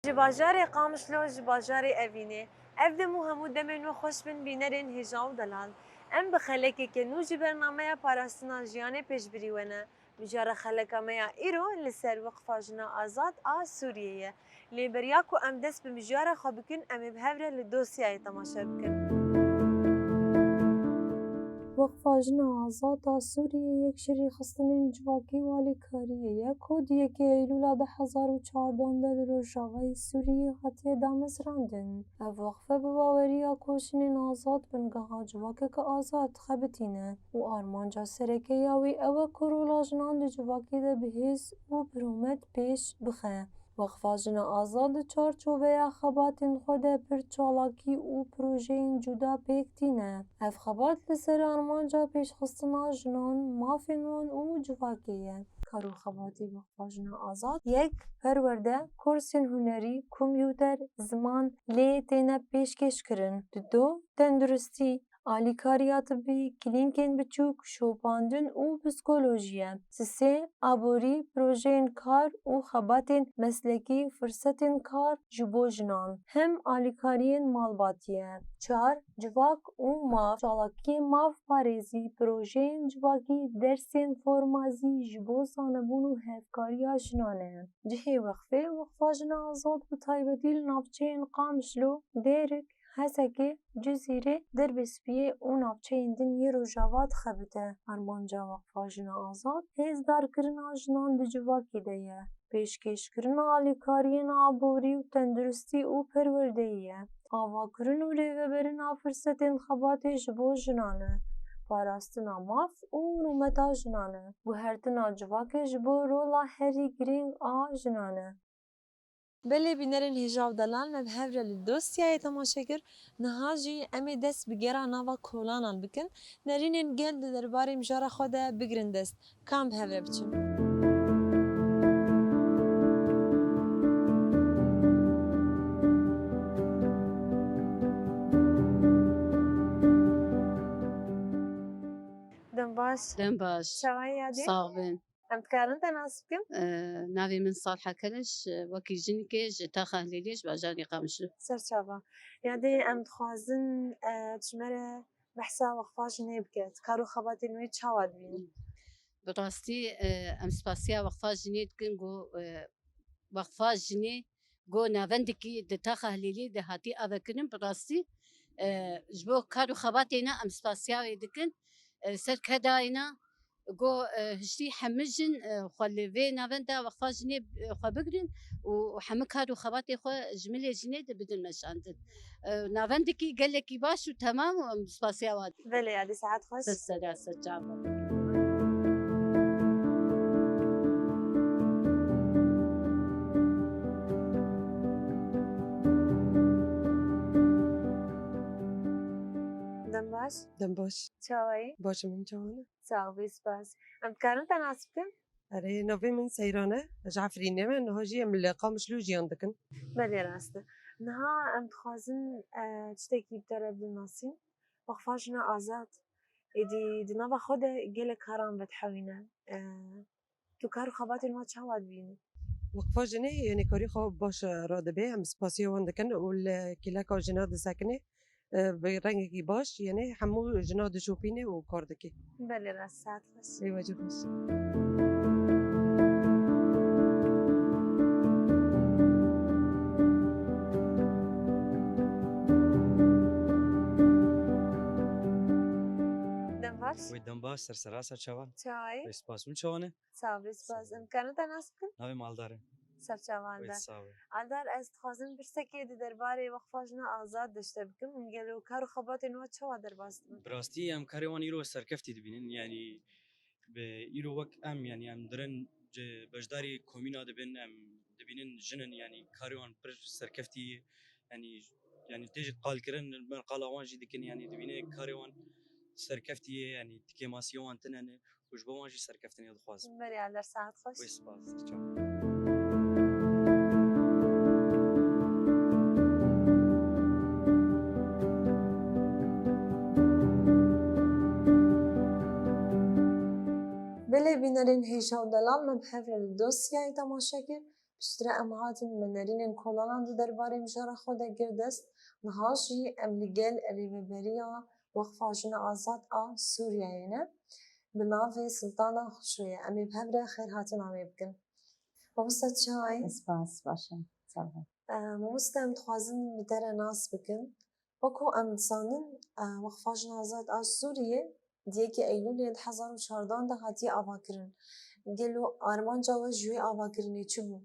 ji bajarê Qamişlo ji bajarê Evînê ev dem û hemû demên we xweş bin bînerên hêja û delal. Em bi xelekeke nû ji bernameya parastina jiyanê pêşbirî we ne. Mijara xeleka me ya îro li ser Weqfa Jina Azad a Sûriyeyê. Lêberiya ku em dest bi mijara xwe bikin em ê bi hev re li dosyayê temaşe bikin. Weqfa Jina Azad a Sûriyeyê yek şerî xistinên civakî û alîkariyê ye ku di yekê Eylûla 2014 de li Rojavayê Sûriyê hatiye damezrandin. Ev weqfe bi baweriya koçinên azad bin geha civakeke azad xebitîne û armanca serekeya wî ew e ku rola jinan di civakê de bi hêz û birûmet pêş bixe. Weqfa Jina Azad di çarçoveya xebatên xwe de pir çalakî û projeyên cuda pêk tîne. Ev xebat li ser armanca pêşxistina jinan, mafên wan û civakê ye. Karûxebatê Weqfa Jina Azad yek perwerde kursên hunerî, kompyûter, ziman lê têne pêşkêşkirin. Di do tenduristî, alîkariya tibî, klînikên biçûk, şopandin û psîkolojî ye. Sê aborî projeyên kar û xebatên meslekî firsetên kar ji bo jinan. Hem alîkariyên malbatî ye. 4 Civak û mav, çalakiyên mav parêzî, projeyên civakî, dersên formazî ji bo zanebûn û hevkariya jinan e. Cihê weqfê, Weqfa Jina Azad bi taybetî li navçeyên Qamişlo, Dêrик, Hesekê, Cizîrê, Dirbêspiyê û navçeyên din yê Rojava dixebite. Armanca Weqfa Jina Azad hêzdarkirina jinan di civakê de ye. Pêşkêşkirina alîkariyên aborî û tenduristî û perwerdeyî ye. Avakirin û rêveberîna firsetên xebatê ji bo jinan e. Parastina mav û rûmeta jinan e. Guhertina civakê ji bo rola herî girîng a jinan e. Belê bînerên hêja û delal me bi hev re li dosyayê temaşe kir, niha jî em ê dest bi gera nava kolanan bikin, nerînên gel di derbarê mijara xwe de bigirin dest. Kam bi hev re biçin? Dem baş. دەم باش Çavayê yadî? ساغبن Em dikarin te nas bikin? ناوی من ساڵحە کەلش وەکی ژنێکێ ji taxa Lêlêj bajarê Qamişlo. Serçava. Yadî em dixwazin ji me re behsa Weqfa Jinê bike. Kar û xebatên wê çawa dibînin? Bi rastî em spasiya Weqfa Jinê dikin got Weqfa Jinê got navendekî di taxa Lêlê de hatî avekirin bi rastî ji bo kar û xebatê ne em spasiya wê dikin ser kedayîna got hiştî hemû jin xwe li vê navenda Weqfa Jinê xwe bigirin û hemû kar û xebatê xwe ji milê jinê de bidin meşandin. Navendekî gelekî baş û temam û em spasiya wan dikin. Belê yadî saet xweş. Sera çava. Dem baş. دەم باش Çavayê? باشم من چاوانە Sağ ol, spas. Em dikarin te nas bikin? ئەرێ ناوێ من سەیرانە ژعفرینێ me niha em li Qamişlo jiyan dikin Belê rast e. Niha em dixwazin tiştekî bi te re binasîn. Weqfa Jina Azad êdî di nava xwe de gelek karan vedihewîne. Tu kar û xebatên we çawa dibînî? Weqfa Jinê yênêkarî xwe baş radibe em spasiya wan dikin û li kêleka jina disekinê bi rengekî baş yenê hemû jina dişopîne û kar dike. Belê rast saet xweş. Êwacî xweş. Dem baş. Wê dem baş serserasa çavan. Çavayê? Wê spas min çawan e? Sağ ol, spas. Em dikarin te nas bikin? Navê Maldar e. Serçava Wê Aldar. sağ ol. Aldar ez dixwazim pirsekê di derbarê Weqfa Jina Azad dişte bikim û gelo kar û xebatên we çawa derbas dibin? Bi rastî em karê wan îro serkeftî dibînin yanî bi îro wek em yanî em dirin ci beşdarî komîna dibin em dibînin jinin yanî karê wan pir serkeftî yanî tê jî qalkirin ben qala wan jî dikin yanî dibîne karê wan serkeftî ye yanî tikêmasiya wan tune ne û ji bo wan jî serkeftinê dixwazim. Belê Aldar saet xweş. Wê spas serçavan. Belê bînerên hêja û delal me bi hev re li dosyayê temaşe kir, بشتري ام هاتن منرین کلانان درباره مجرد خود گردست نهاشی املیگل ریبریا وقفه جن آزاد سوریه نه بناوی سلطان خوشویه امی بهبره خیر هاتن امی بکن مامستا چای سپاس باشم سلام مامستا ام تخوازن بدر ناس بکن وكو ام تسانن وقفه جن آزاد سوریه دیگه ایلول 2014 ده هاتی آوا کرن گلو آرمان جاوا جوی آوا کرنی چی بو؟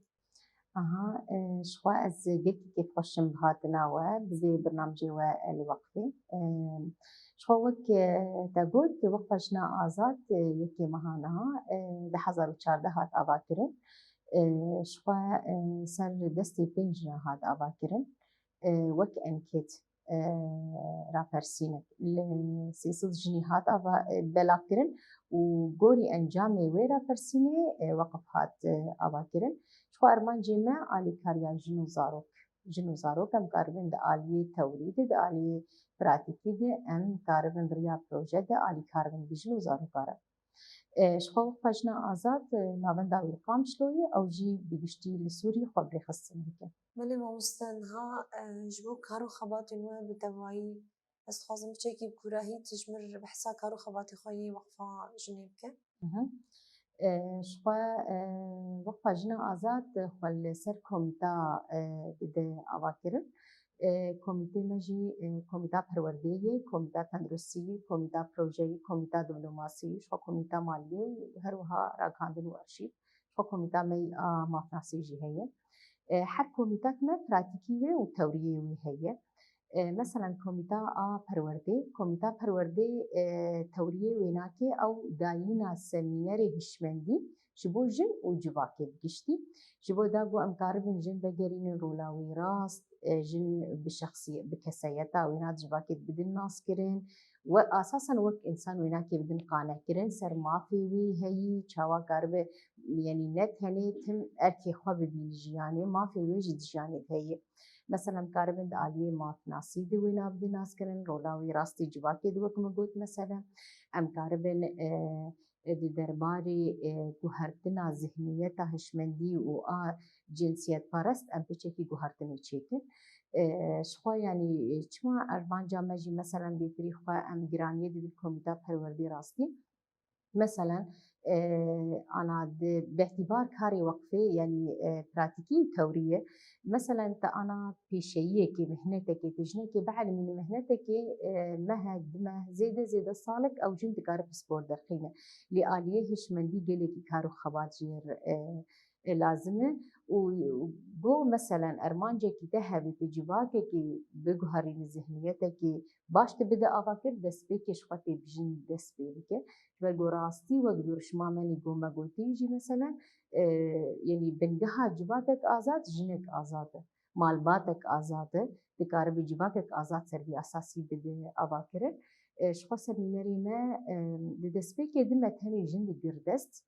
اها شخوا از یکی که خوشم هاتنا و بزی برنامجی و الوقتی شخوا وک تقول وقفه جنا آزاد یکی مهانها ده 2014 هات آوا کرن شخوا سر دستی پنج هات آوا کرن وك انكيت رابرسينك سيصد جنيهات أبا بلاكرن وجوري أنجامي ويرا برسيني وقف هات أبا كرن شو أرمان جمع آلي كاريا جنو زاروك أم كاربن دا آلي توريد دا آلي براتيكي دا أم كاربن بريا بروجة دا آلي كاربن بجنو زاروك آرا شخوا وقفه جنا آزاد ناوندا ويرقام شلوية أو جي بيجشتي لسوري خبري خصن هيك ملی مامستن ها جبو کارو خباتی نوع بدوایی استخوازم بچه کی بکوراهی تجمر بحثا کارو خباتی خواهی وقفه جنیب که شخوا وقفه جنا آزاد خل سر كوميتا ده أواكرن كوميتا مجي كوميتا پروردهی كوميتا تندرستی كوميتا پروژهی كوميتا دبلوماسي شخوا كوميتا مالية وهروها راكاندن وارشيف شخوا كوميتا مي مافناسي جي هي هر كوميتا ما براتيكي وتورية هي مثلا كوميتا كوميتا پرورده توریه ویناکه او داینا سمینر هشمندی جبو جن و جواکه بگشتی جبو داگو امکاربن جن بگرین رولاوی راست جن بشخصية بكسيتا وينات جواكت بدن ناس كرين وأساسا وقت إنسان ويناكي بدن قانع كرين سر ما في وي هي شوا قرب يعني نت هني تم أركي خوا ببيجي يعني ما في وجد جانب هي مثلا كاربن د عالیه مافناسی دی وینا بدی ناس کرن رولاوی راستی جواکی دو کم گوت مثلا ام کاربن د درباری گوهرتنا ذهنیت هشمندی و جنسیت پرست ام بچکی گوهرتنی چیکن شخوا يعني چما اربان جامجي مثلا بيتري خوا ام گرانيه دي كوميتا پروردي راستي مثلا أنا باعتبار كاري وقفة يعني براتيكي وتورية مثلا أنا بيشيء كي مهنتك تجني كي بعلم من مهنتك مها دمه زيادة صالك أو جنت كارب سبور دقيقة لآليه هشمندي جلك كارو خباتير لازمه وجو مثلا أرمانجة كي تهبي تجيباك كي بجهرين ذهنيتك كي باش تبدأ أفكر دس بيك شقتي بجن دس بيك و راستی و دورشما منی گوما گوتیجی مثلا يعني بنجها جباتك آزاد جنك آزاده مالباتك آزاده دكار بجباتك آزاد سربي أساسي بده أباكره شخص سميناري ما دسبيك دمت هني جند جردست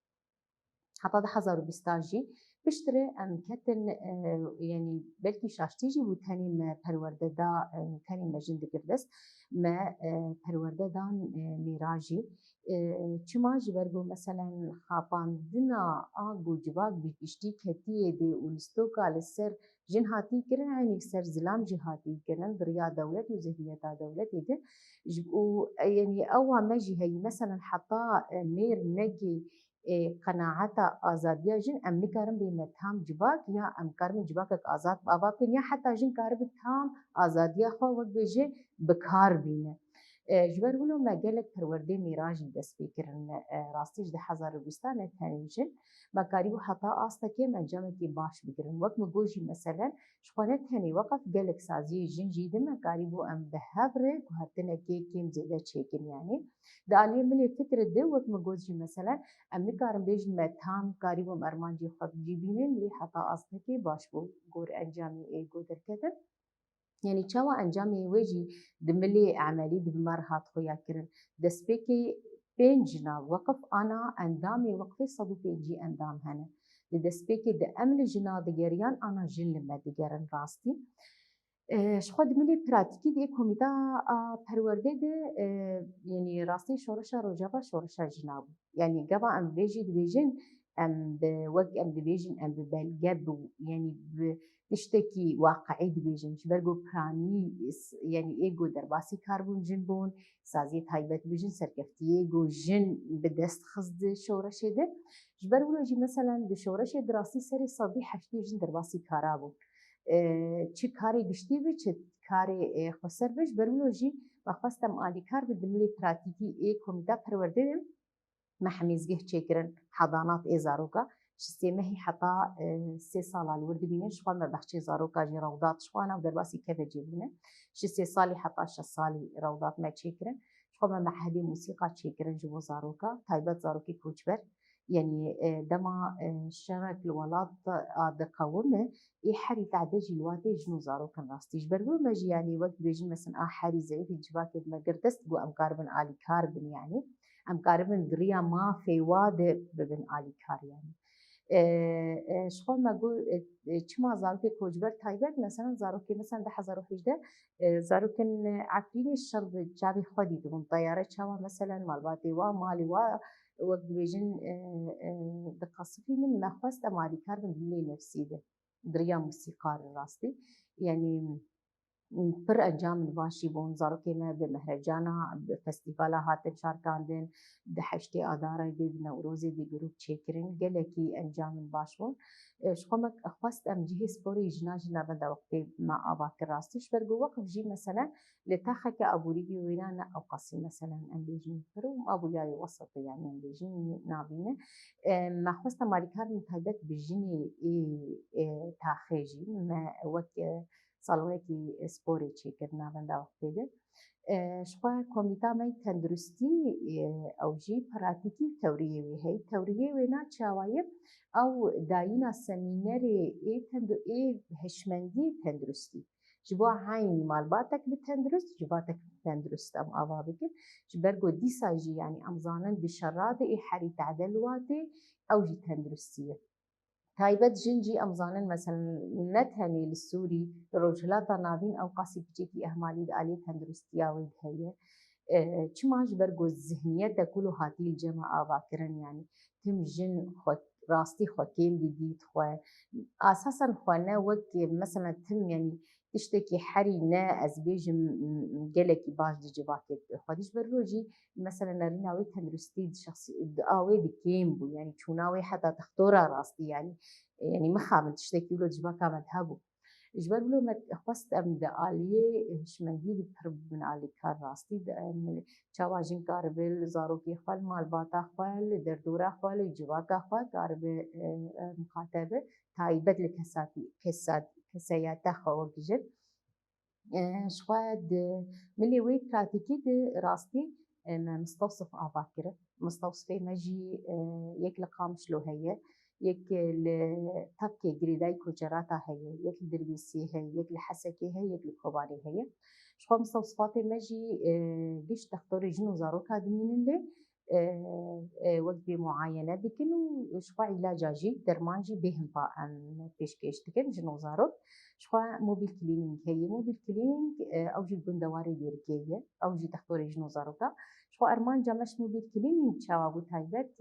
حتى ده حزارو بيستاجي بشتري ام كتن يعني بلكي شاشتيجي وتاني ما پرورده دا تاني ما جند جردست ما پرورده دان ميراجي چما جبرگو مثلا خاپاندنا آگو جواگ بیتشتی کتیه دی اولستوکا لسر جن هاتی کرن عینی سر زلام جهاتی کرن دریا دولت و ذهنیتا دولت ده و يعني أو مجي هي مثلا حتى مير نجي قناعتا آزادية جن أم نكارم بمتهم جباك يا أم كارم جباكك آزاد باباكن يا حتى جن كارم تام آزادية خوا وقت بيجي بكار بينه جبر ولو ما قالك پرورده میراجی دست بکرن راستیش ده 2020 تنیجن ما قریبو حتی آستا که منجامه که باش بگیرن وقت مگوجی مثلا شخوانه تنی وقف قالك سازی جن جیده ما قریبو ام بهبره که هرتنه که کم زیده چیکن يعني ده علیه ملی فکر ده وقت مگوجی مثلا ام نکارم بیجن متام قریبو مرمانجی خود جیبینن لی حتی آستا که باش بو گور انجامی ایگو درکتن يعني چاوا انجامي ويجي دملي اعمالي دبمرهات خويا كرن دسبيكي بينجنا وقف انا اندامي وقفي صدو بيجي اندام هنا دسبيكي د امل جنا دگريان انا جن لما دگرن راستي شخو دملي براتيكي دي كوميتا پرورده ده يعني راستي شورشا روجابا شورشا جناب يعني قبا ام بيجي دبيجن ام بوك ام دبيجن ام ببلجب يعني تشتكي واقعي دبيجن شبرقو براني يعني ايجو درباسي كاربون جنبون سازيت هايبت بيجن سركفتي ايجو جن بدست خصد شورش ده جبرو جي مثلا دشورش دراسي سري صدي حشتي جن درباسي كارابون چی کاری گشتی بی چه کاری خسر بش برولوژی و خواستم آلی کار بدملی پراتیکی ای کمیتا پرورده دم محمیزگه چکرن حضانات ای زاروکا شسیمه حتا 3 سال الورد بینه شوان ما بخشی زاروکا جی روضات شوانا و درباسی کف جیبونه 3 سالی حتا 6 سالی روضات ما چکرن شوان ما معهدی موسیقى چکرن جبو زاروکا تایبت زاروکی کوچبر يعني دما شرك الولاد دقومه اي حري تعدجي الواتي جنو زارو كان راستيش بربو مجي يعني وقت بيجي مثلا حري زي في جباك ما قردست بو ام كاربن الي كاربن يعني ام كاربن دريا ما في واد ببن الي كار يعني شخون ما قول چما زاروكي كوجبر تايبت مثلا زاروكي مثلا ده 2018 زاروكن عقليني الشرب جابي خدي دون طياره شوا مثلا مالباتي وا مالي وا وقت بيجن دقصفين ما خواست مالي كاربن بلي نفسي ده دريا موسيقار راستي يعني پر انجام باشی بون زاروکی ما به مهرجانا به فستیوالا هاتن شارکاندن ده هشتی آداره دی نوروزی دی گروپ چیکرین گلکی انجام باش بون شخمك خواست ام جهه سپوری جناج نبنده وقتی ما آباک راستش برگو وقف جی مثلا لتاخك ابوريجي ويرانا او قاسي مثلا ام بيجين فرو ابو جاي وسط يعني ام بيجين نابينه ما خواست مالكار متهدت بجيني تاخيجي ما وقت سالوکی سپوری چی کردن بنده وقتی ده شخوا کمیتا می تندرستی او جی پراتیکی توریه وی هی توریه وی نا چاوایب او داینا سمینر ای هشمندی تندرستی جبوا عيني مالباتك بالتندرست جباتك بالتندرست ام اوابك جبرقو دي ساجي يعني امزانن بشراد اي حري تعدل واتي او جي تندرستيه تایبەت ژنجی ئەمزانن مەسەن نەتەنێ لە سووری ڕۆژهەلاتا ناوین ئەو قاسی بچێکی ئەحمالی ئالێ تەندروستیاوی هەیە چماش بەرگۆ زهنیەت دەکول و هاتی جەمە ئاواکردن یانی تم ژن ڕاستی خۆکێم دیدیت خۆ ئاساسەن خوانە وەک مەسەن تم یعنی تشتێکی حەری نە ئەس بێژم gelekî baş dicivakê xwedîş ber rojî mesela nerîna wê tendrustî şexsî awê dikêm bû yani çûna wê heta textora rastî yani yani mixabin tiştekî wilo civaka me hebû ji ber wilo me xwest em di aliyê hişmendî bi pir bin alîkar rastî çawa jin karibe li zarokê xwe li malbata xwe li derdora xwe li civaka xwe karibe mixatebe taybet li keseyata xwe wekijin شخواد ملي وي براتيكي دي راستي مستوصف آباكرة مستوصفي مجي يك لقامش له هي يك لتبكي جريداي كوجراتا هي يك الدربيسي هي يك الحسكي هي يك الكوباري هي شخواد مستوصفاتي مجي جيش تختاري جنو زاروكا دمين اللي وقت معاينة دكن وشخوا علاجا جي درمانجي بهم طاقم بيشكيش دكن جنو زاروك شخوا موبيل كلينينج هي موبيل كلينينج او جي بندواري ديركيه او جي تختاري جنو زاروكا شخوا ارمان جامش موبيل كلينينج شاوا بو تايبت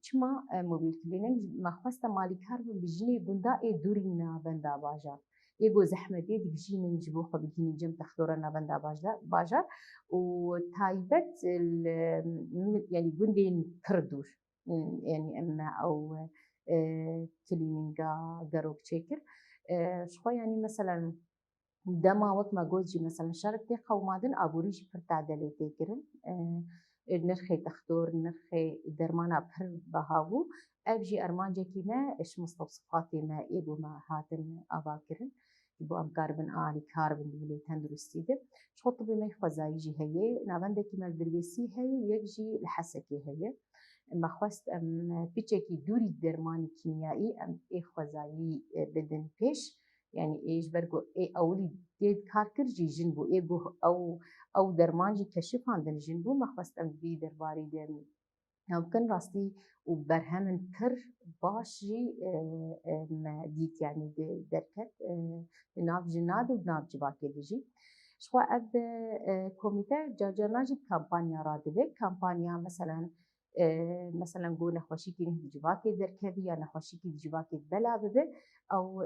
چما موبيل كلينينج ما خواسته مالي كار بجني بندا اي دورينا بندا باجا يجو زحمتي دجين نجبو خبيني جم تختارنا بندا باجا وتايبت يعني بندين كردوش يعني اما او كلينينجا جاروك تشيكر شخوا يعني مثلا دما وقت ما جوزي مثلا شاركتي قومادن ابوريش بر تعدلي تيكرن نرخي تختور نرخي درمانا بر بهاو ابجي ارمانجا كيما اش مستوصفاتي ما ايبو ما هاتن اباكرن يبو ام كاربن آلي كاربن دولي تندرستي ده شو طبي ما يخوزاي جي هي نابنده كيما الدربيسي هي ويجي الحسكي هي ما خواست ام بيتشكي دوري درماني كيميائي ام اي خوزاي بدن بيش يعني ايش برجو اي اولي ديد كاركر جي جنبو اي بو او درمانجي كشف عندن جنبو ما خواست ام بي درباري دم ممكن راستي وبرهمن تر باشي ما ديت يعني دركت ناف جناد وناف جباكي دجي شو اب كوميتا جاجرناجي كامبانيا رادبه كامبانيا مثلا مثلا گو نخوشیکی نه جواکی درکوی یا نخوشیکی جواکی بلا ببه او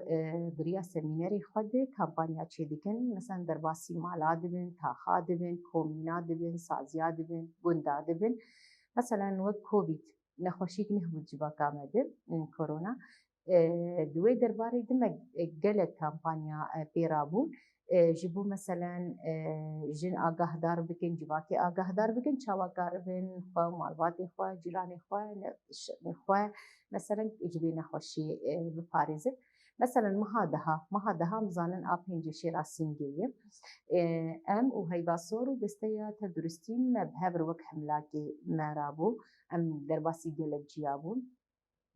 بریا سمینری خود کمپانیا چه دیکن مثلا در باسی مالا دبن تاخا دبن کومینا دبن سازیا دبن گندا دبن مثلا وقت کووید نخوشیک نه بود جواک آمده کرونا دوی درباره دم گلک کمپانیا پیرابون جبو مثلا جن آگاه دار بکن جواکی آگاه دار بکن چاواکار بن خوا مالواتی خوا جیرانی خوا مثلا جبی نخوشی بپارزه مثلا مها مزانن آپینج شیرا سینگیه ام و هیواسور و دسته تدرستیم بهبر وک حملاکی مرابو ام درباسی گلک جیابون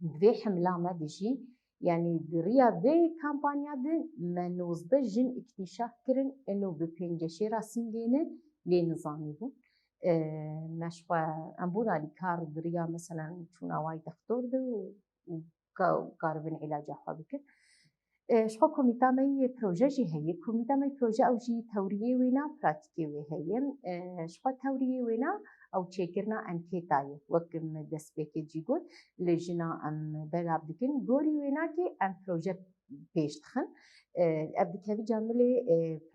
دوی حملا ما دجی يعني دريا في كامبانيا دي منوز جن اكتشاف كرن انه ببنجشي راسينجينه لنظامي بو نشوا امبونا لكار دريا مثلا شونا واي دكتور دو وكاربن علاج حابك شخو كوميتا مي بروجي جي هي كوميتا مي بروجي او جي توريه وينا براتيكي وي هي شخو توريه وينا او تشيكرنا انكيتاي وكم دس بيكي جيغول لجنا ام بلاب دكن غوري وينا كي ام بروجي بيش تخن ابدكي جاملي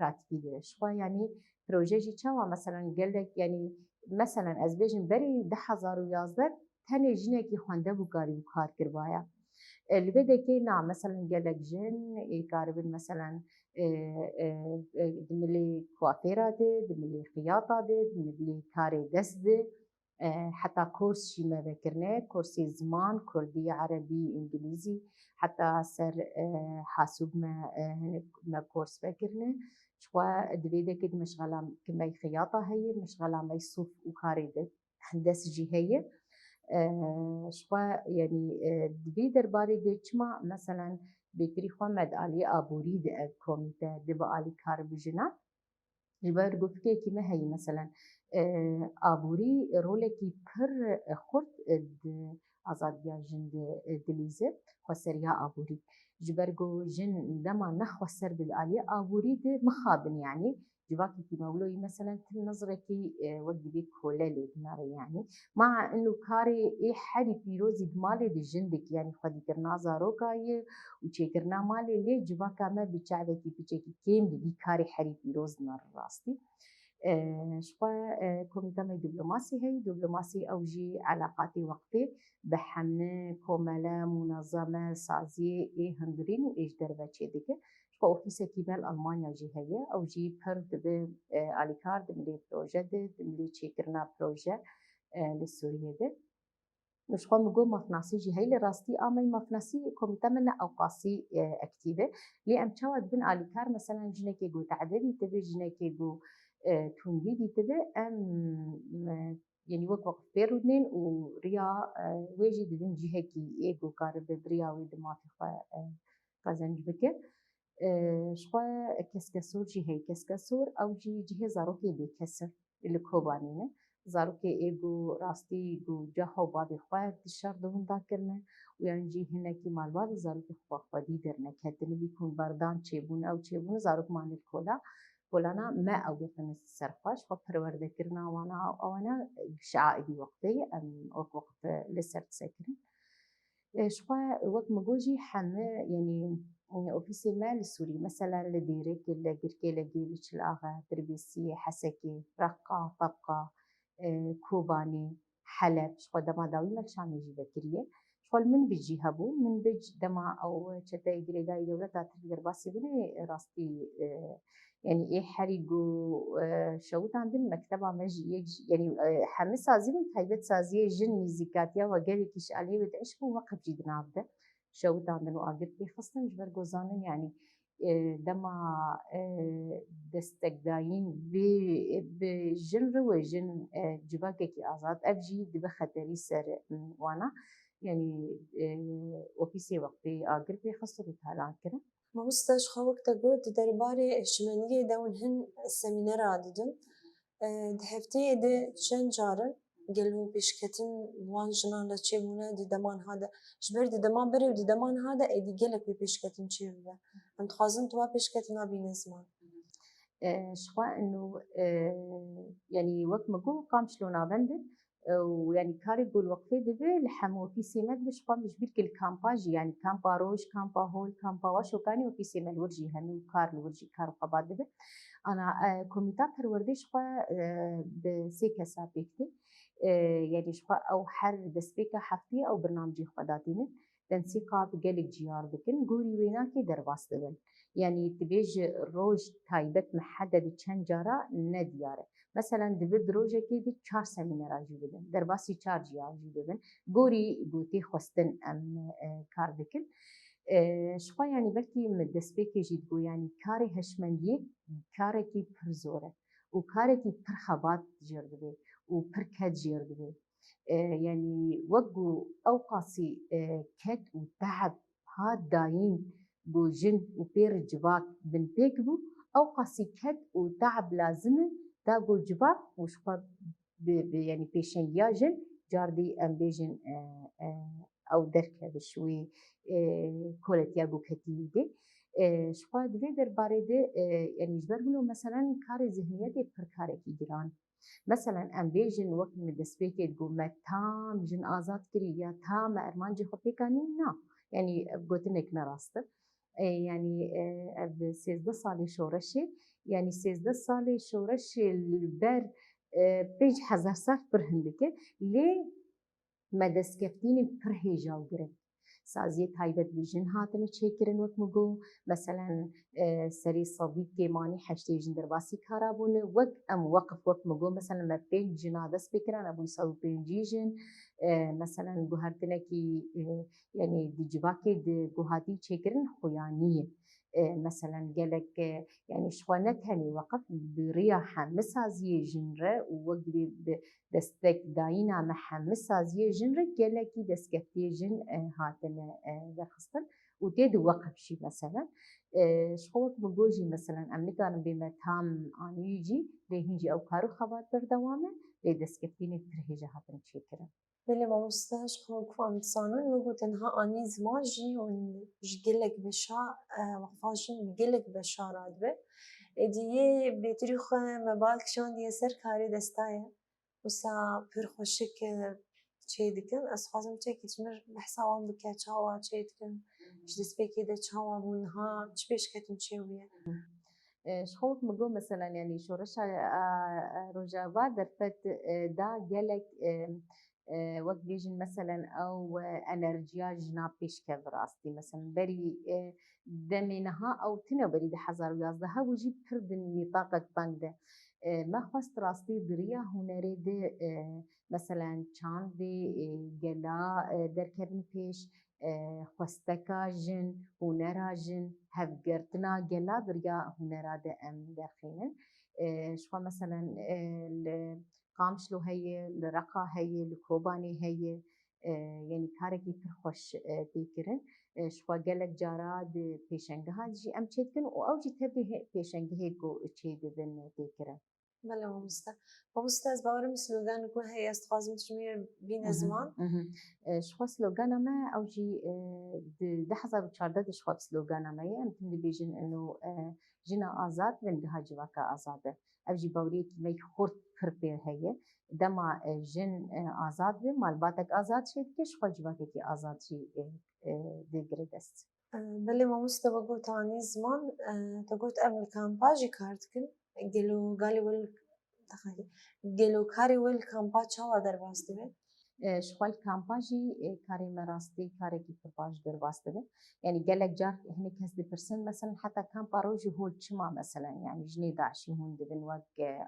براتيكي شخو يعني بروجي جي تشوا مثلا قال لك يعني مثلا از بيجن بري 2011 تاني جنكي خوانده بوكاري بوكار كربايا اللي بدك نعم مثلا قالك جن يقارب مثلا دملي كوافيرا دملي خياطة دملي كاري دس حتى كورس شي ما ذكرناه كورسي زمان كردي عربي انجليزي حتى سر حاسوب ما كورس فكرنا شوا دبيده كد مشغله كمي خياطة هي مشغله مي صوف وكاري هندسة جي هي شوا يعني دبي درباري ديشما مثلا بكري خمد علي أبوري ده كوميتا دبا علي كاربجنا البر قفتي كما هي مثلا أبوري رولكي بر خرط أزاد يا جند دليزة خسريا أبوري جبرجو جن دما نخسر بالآلية أبوري ده مخابن يعني جواكي كي مولوي مثلا تنظركي وجبي كولالي بناري يعني مع انه كاري اي حري بيروزي بمالي دي جندك يعني خدي كرنا زاروكاي وشي كرنا مالي ليه جواكا ما بيشعبكي بيشكي كيم بي كاري حري بيروز نار راستي شقا كوميتا دبلوماسي هي دبلوماسي أوجي علاقاتي وقتي بحمنا كوملا منظمة سازية إيه هندرين وإيش دربة ديكه شقا أوفيسا كيبال ألمانيا جي هي أوجي برد ب أليكار دملي بروجة دملي تشيكرنا بروجة للسورية ده نشخوا مجو مفناسي جي هي لراستي آمي مفناسي كوميتا منا أوقاسي أكتيفة لي أم تشاود بن أليكار مثلا جنكي جو تعددي تبي جنكي جو تونجي دي تبع يعني وقف بيرودنين وريا ويجي دين جهكي إيجو كارب بريا ويدماتي قازنج بكر شقا كسكسور جهي كسكسور أو جهة زاروكي بكسر اللي كوبانينه زاروكي إيجو راستي جو جهو بادي خواه تشار دهون داكرنا ويعني جي هناكي مال باد زاروكي خواه دي درنا كهتني بيكون باردان چيبون أو چيبون زاروك ماني الكولا كلنا ما أوقفنا السرقاش وبرورده كرنا وانا شعائدي وقتي أم وقت لسرت ساكن شقا وقت مجوجي حما يعني أوفيسي مال السوري مثلا لديرك لجركي لجيلش الآغا تربيسي حسكي رقة طبقة كوباني حلب شقا دما داوي مالشان يجي بكريه شقا من بيجي هبو من بيج دما أو شتا يجري داي دولة تاتر باسي بني راستي يعني إيه حريقو شوت عندنا مكتبة مجي يعني حمل سازي من تايبت سازية جن ميزيكاتيا وقالي كيش عليه بتعيش هو وقف جدنا عبده شوت عندنا وأجد بيخصنا جبر جوزانن يعني دما دستقداين بجن روجن جباكي آزاد أبجي دب خطري سر وانا يعني أوفيسي وقتي أجد بيخصنا بتهالان كده مستش خوك تقول درباري شمنية دون هن السمينار عددن دهفتي ده چند جارن قالوا بيشكتن وان جنان لتشيبونا دي دمان هذا جبر دي دمان بري ودي دمان هذا ايدي قالك بيشكتن تشيبونا انت خازن توا بيشكتنا بين زمان شخوا انه يعني وقت ما قام شلونا بند ويعني كاري يقول وقفي دبي لحمو في سيمات مش قام مش بيك الكامباج يعني كامبا روج كامبا هول كامبا واشو كاني وفي سيما الورجي هنو كار الورجي كار قباد دبي انا كوميتا پروردش خو بسي كسا بيكتي يعني شخوا او حر دسبيكا حفتي او برنامجي خداتين دنسي قاب قالك جيار بكن قوري ويناكي درباس دبن يعني تبيج روج تايبت محدد چند جارا ندياره مثلا دبد روجه کی دی 4 سمینار اجی بدن در باسی 4 جی اجی بدن گوری بوتی خواستن ام کار بکن شخوا يعني بلكي من دسبيكي جيد بو يعني كاري هشمندي كاري كي برزوره وكاري كي برخبات جردبي وبركات جردبي يعني وقو أوقاسي كد وتعب هاد داين بو جن وبير جباك بن بيكبو أوقاسي كد وتعب لازمه داغو جباك وشخوا يعني بيشنجيا جن جاردي أمبيجن أو دركة بشوي كولتيا بوكتي دي شخوا دوی درباره ده يعني جبر بلو مثلا کار ذهنیت پر کار کی گران مثلا ام بیژن وقت من دسپیکت گو ما تام جن آزاد کری یا تام ارمان جی خطی کانی نه يعني بقولتنك نراسته يعني ب 13 سالي شورشي يعني 13 سالي شورشي البر بيج حزر صف برهندك ليه ما دسكفتين برهيجا وقرب سازی تایبەت بیژن هاتنە چێکردن وەک مگو مثلا سەری سەدی کێمانی حەشتێژن دەرباسی کارابوون وەک ئەم وەقف وەک مگو مثلا مە پێنج جنا دەست پێکران ئەبووی سەد و پێنجیژن مثلا گوهرتنەکی یعنی دیجیباکێ گوهاتی چێکردن خۆیانیە مثلا قالك يعني شوانت هني وقف بريا حمس هذه جنرة ووقت دستك داينا محمس هذه جنرة قالك دستكتي جن هاتنا درخصتن وتيد وقف شي مثلا شخوك بجوجي مثلا أمريكا بما تام عن يجي لهيجي أو كارو خبر بردوامه لدستكتيني برهجة هاتن شكرا بله ما مستش خوك فهم تصانون وقو تنها آني زمان جي جلك بشا وقفاشن جلك بشا رادبه ادیه بیتری خو مبالک شان دیه سر کاری دستایه وسا پر خوشک چه دیکن از خواستم چه کیچمر بحثوام بکه چاوا چه دیکن جدیس بکی ده چاوا بونها چه پیش کتیم چه ویه شخوك مقو مثلا يعني شورشا رجاوا درفت دا جلك وقت بيجن مثلا او انرجيا جناب بيش كفراستي مثلا بري دمينها او تنو بري ده 2011 وجي بردن نطاقك بانده ما خواست راستي دريا هنري ده مثلا چاند جلا دركبن بيش خواستكا جن هنرا جن هفگرتنا جلا دريا هنرا ده ام دخينن شخوا مثلا قامشلو هي الرقا هي الكوباني هي يعني كاركي ترخش تيكرن شخوا قالك جاراد بيشنجها جي ام تشيكن او جي تبي بيشنجه جو تشيدن تيكرن بله مامستا از باورم سلوگان کو هي استفاز متشمير بين زمان شخوا سلوگان ما او جي ده 2014 شخوا سلوگان ما يمكن بيجن انه جنا آزاد من جهاجي واقع آزاده أبجي باوريك مي خورد كربير هي دما جن آزاد به مالباتك آزاد شد كش خواجباته كي آزاد شي ديگردست بله مامستا بگو تانی زمان تقول قبل کامپاژی کارتکن گلو گالی ول تخیل گلو کاری ول کامپاژ چاوا در واسطه شغل کامپاژی کاری مراستی کاری کی پرپاژ در واسطه يعني قالك جار هنا كاس دي برسن مثلا حتى كان باروجي هو تشما مثلا يعني جني داعشي هون دبن وق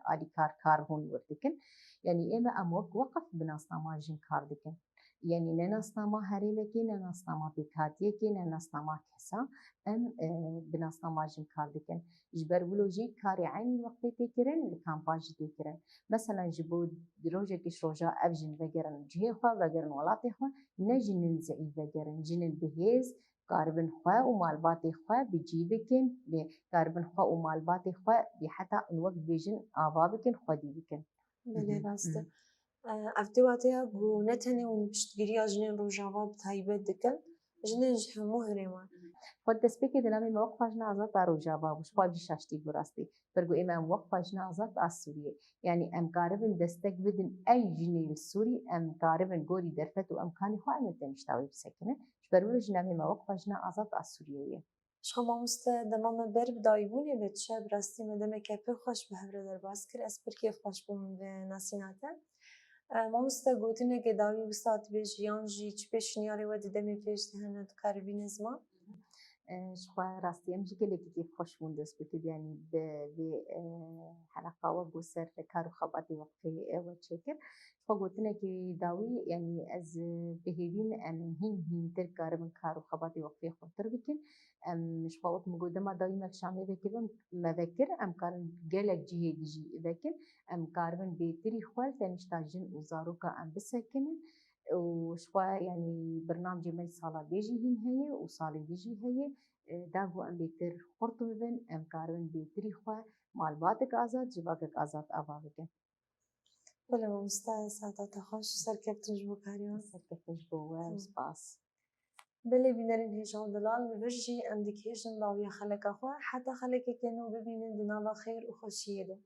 آدي كار هون وردكن يعني إما أموك وقف بناسنا ما جن كار دكن يعني نناسنا ما هريلكي نناسنا ما بكاتيكي نناسنا ما كسا أم بناسنا ما جن كار دكن جبر ولوجي كاري عين وقت تكرن الكامباج تكرن مثلا جبو دروجة كش روجا أبجن بجرن جهة بجرن ولاتي خوا نجن نزعي بجرن جن بهيز كاربن خوا ومالباتي خوا بجيبكن بكاربن خوا ومالباتي خوا بحتى الوقت بيجن آبابكن خدي بكن. بله راسته. افتواتیا گو نتنی اون بشتگیری آجنین روجاوا بتایبه دکن جنج همو هنمان خود دەستپێکی دەلامی وەقفا ژنە ئازاد تا ڕۆژاوا بوو شپا شاشتی بڕاستی بەرگو ئێمە ئەم وەقفا ژنە ئازاد ئا سووریە یعنی ئەم کاربن دەستەک بدن ئەی ژنێ سووری ئەم کاربن گۆری دەرفەت و ئەمکانی خوا ئەمە دەنیشتاوی بسەکنە بەرورە ژنەمێمە وەقفا ژنە ئازاد ئا سووریەیە شما مسته دمام بر بدایبونی به چه براستی مدام که پر خوش به هر در باز کرد اسپر که خوش بوم به ناسیناته ما مسته گوتینه که داوی وسط به جیان جی چه پیشنیاری و دیدمی پیش دهنت کاربین زمان شخوا ڕاستی ئەم گەلێکی خۆشبوون دەست بکرد ینی بێ حەلقاوە بۆ سەر کار و خەباتی وەقتی ئێوە چێکرد خۆ گوتنێکی داوی ینی ئەز بهێوین ئەم هینتر کاربن کار و خەباتی وەقتی خۆتر بکن ئەم شخواوت مگو دەما داوی مەکشامێ بکردم مەڤەکر ئەم کارن گەلێک جیهێ دیژی دەکن ئەم کاربن بێتری خوال تەنیشتا ژن و زاروکە ئەم بسەکنن وشخوا يعني برنامج مي صالة بيجي هين هي وصالة بيجي هي داغو ام بيتر خورتو بن ام كارون بيتري خوا مالباتك آزاد جواكك آزاد آبابك بله ما مسته ساعت خوش سرکت جبو کاریان سركتش بو سباس بله بینرین هیچان دلال ببرجی اندیکیشن لاوی خلق خوا حتی خلقی که نو ببینن دناوا خیر و خوشیه ده